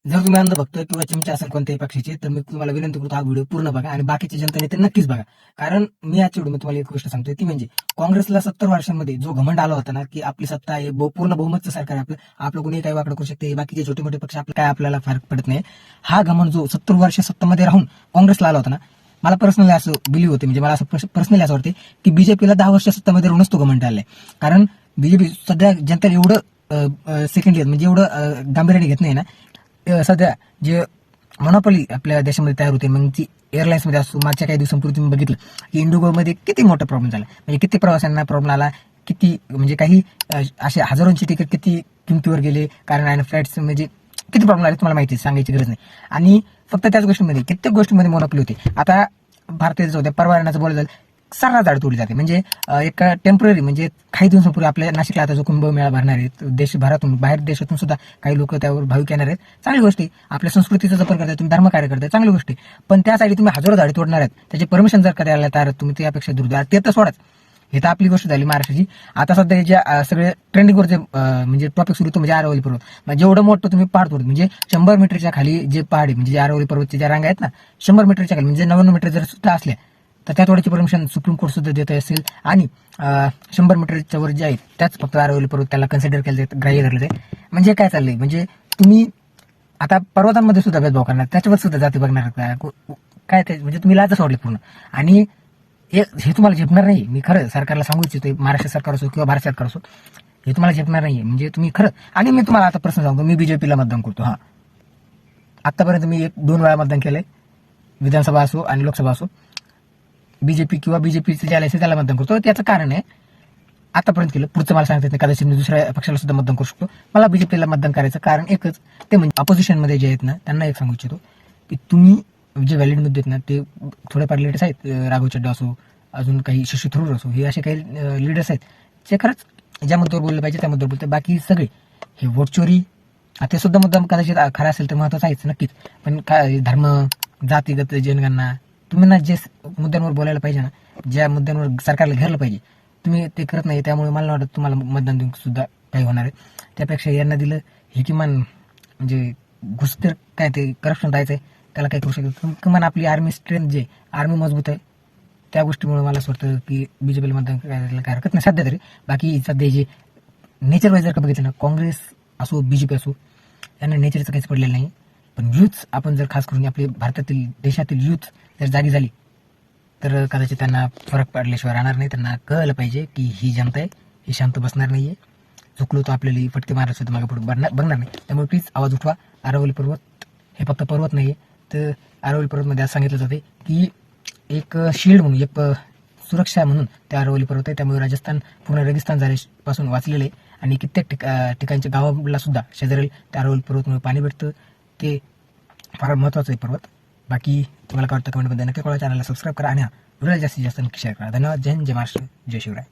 जर तुम्ही अंधभक्त किंवा चिमचा असेल कोणत्याही पक्षाचे, तर मी तुम्हाला विनंती करतो हा व्हिडिओ पूर्ण बघा आणि बाकीच्या जनतेने ते नक्कीच बघा. कारण मी आजच्या व्हिडिओ तुम्हाला एक गोष्ट सांगतोय, ती म्हणजे काँग्रेसला 70 वर्षांमध्ये जो घमंड आला होता ना, की आपली सत्ता आहे, पूर्ण बहुमतचं सरकार आहे आपलं कोणी काही वाकडं करू शकते, बाकीचे छोटे मोठे पक्ष आपलं काय आपल्याला फरक पडत नाही. हा घमंड जो 70 वर्ष सत्तेमध्ये राहून काँग्रेसला आला होता ना, मला पर्सनली असं बिलीव्ह होते, म्हणजे मला असं पर्सनली असं वाटते की बीजेपीला 10 वर्ष सत्तेमध्ये राहूनच तो घमंड आलाय. कारण बीजेपी सध्या जनतेला एवढं सेकंडली म्हणजे एवढं गांभीर्याने घेत नाही ना. सध्या जे मोनोपॉली आपल्या देशामध्ये तयार होते, मग ती एअरलाईन्स मध्ये असो, मागच्या काही दिवसांपूर्वी तुम्ही बघितलं की इंडिगोमध्ये किती मोठा प्रॉब्लेम झाला, म्हणजे किती प्रवाशांना प्रॉब्लेम आला, किती म्हणजे काही असे हजारोंची तिकीट किती किमतीवर गेले, कारण फ्लाईट्स म्हणजे किती प्रॉब्लेम आले तुम्हाला माहिती सांगायची गरज नाही. आणि फक्त त्याच गोष्टीमध्ये कित्येक गोष्टींमध्ये मोनोपॉली होते. आता भारतीय होत्या पर्यावरणाचं बोलायचं झालं, सर्रास झाड तोडली जाते. म्हणजे एक टेम्पररी म्हणजे काही दिवसांपूर्वी आपल्या नाशिकला आता जो कुंभमेळा भरणार आहे, देशभरातून बाहेर देशातून सुद्धा काही लोक त्यावर भाविक येणार आहेत. चांगली गोष्टी, आपल्या संस्कृतीचा जपन करताय, तुम्ही धर्मकार्य करताय, चांगली गोष्टी. पण त्यासाठी तुम्ही हजारो झाडे तोडणार आहेत, त्याची परमिशन जर करायला तर तुम्ही त्यापेक्षा दूर द्या, ते तर सोडाच. हे तर आपली गोष्ट झाली महाराष्ट्राची. आता सध्या ज्या सगळे ट्रेंडिंगवर जे म्हणजे टॉपिक सुरू होतो म्हणजे आरावली पर्वत, म्हणजे जेवढं मोठं तुम्ही पहाड तोडत, म्हणजे 100 मीटरच्या खाली जे पहाड आहे, म्हणजे आरावली पर्वतच्या ज्या रांगा आहेत ना, 100 मीटरच्या खाली म्हणजे 99 मीटर जर सुद्धा असल्या तर त्या तोडायची परमिशन सुप्रीम कोर्ट सुद्धा देत असेल. आणि 100 मीटरच्या वर जे आहेत त्याच फक्त आरावली पर्वत त्याला कन्सिडर केलं जातं, ग्राह्य धरलं जाते. म्हणजे काय चाललंय, म्हणजे तुम्ही आता पर्वतांमध्ये सुद्धा भेदभाव करणार, त्याच्यावर सुद्धा जाती बघणार काय ते, म्हणजे तुम्ही लाज सोडले पूर्ण. आणि हे तुम्हाला झेपणार नाही. मी खरं सरकारला सांगू इच्छितो, महाराष्ट्र सरकार असो किंवा भारत सरकार असो, हे तुम्हाला झेपणार नाही. म्हणजे तुम्ही खरं, आणि मी तुम्हाला आता प्रश्न सांगतो, मी बीजेपीला मतदान करतो. हा, आतापर्यंत मी 1-2 वेळा मतदान केलंय, विधानसभा असो आणि लोकसभा असो. बीजेपी किंवा बीजेपीचे जे आले त्याला मतदान करतो. त्याचं कारण आहे, आतापर्यंत केलं, पुढचं मला सांगता येत नाही, कदाचित मी दुसऱ्या पक्षाला सुद्धा मतदान करू शकतो. मला बीजेपीला मतदान करायचं कारण एकच, ते म्हणजे ऑपोजिशनमध्ये जे आहेत ना त्यांना एक सांगू इच्छितो की तुम्ही जे व्हॅलिड मुद्दे आहेत ना ते थोडेफार लीडर्स आहेत, राघव चड्डा असो, अजून काही शशी थरूर असो, हे असे काही लीडर्स आहेत जे खरंच ज्या मुद्द्यावर बोललं पाहिजे त्या मुद्द्यावर बोलते. बाकी सगळे हे वोट चोरी, ते सुद्धा मुद्दा कदाचित खरा असेल तर महत्वाचा आहेच नक्कीच, पण काय धर्म, जातीगत जनगणना, तुम्ही ना जे मुद्द्यांवर बोलायला पाहिजे ना, ज्या मुद्द्यांवर सरकारला घेरलं पाहिजे, तुम्ही ते करत नाही. त्यामुळे मला वाटतं तुम्हाला मतदान देऊन सुद्धा काही होणार आहे. त्यापेक्षा यांना दिलं हे किमान म्हणजे घुसतर काय ते करप्शन राहायचं आहे, त्याला काय करू शकतो. किमान आपली आर्मी स्ट्रेंथ जे आर्मी मजबूत आहे, त्या गोष्टीमुळे मला असं वाटतं की बीजेपीला मतदान करायला काय हरकत नाही सध्या तरी. बाकी सध्या जे नेचर वाईज जर का बघितलं ना, काँग्रेस असो बीजेपी असो, यांना नेचरचं काहीच पडलेलं नाही. पण यूथ आपण जर खास करून आपले भारतातील देशातील यूथ जर जागी झाली तर कदाचित त्यांना फरक पडल्याशिवाय राहणार नाही. त्यांना कळलं पाहिजे की ही जनता आहे, ही शांत बसणार नाहीये, चुकलो तो आपल्याला फटके मारत सुद्धा मागे पुढे बघणार नाही. त्यामुळे प्लीज आवाज उठवा. आरावली पर्वत हे फक्त पर्वत नाहीये, तर आरावली पर्वतमध्ये असं सांगितलं जाते की एक शिल्ड म्हणून, एक सुरक्षा म्हणून त्या आरावली पर्वत आहे. त्यामुळे राजस्थान पूर्ण रेगिस्तान झाल्यापासून वाचलेलं आहे आणि कित्येक ठिकाणच्या गावाला सुद्धा शेजारी त्या आरावली पर्वतमुळे पाणी भेटतं. ते फार महत्त्वाचं आहे पर्वत. बाकी तुम्हाला काय वाटतं कमेंटमध्ये नक्की कळवा. चॅनलला सबस्क्राईब करा आणि व्हिडिओला जास्तीत जास्त नक्की शेअर करा. धन्यवाद. जय हिंद, जय महाराष्ट्र, जय शिवराय.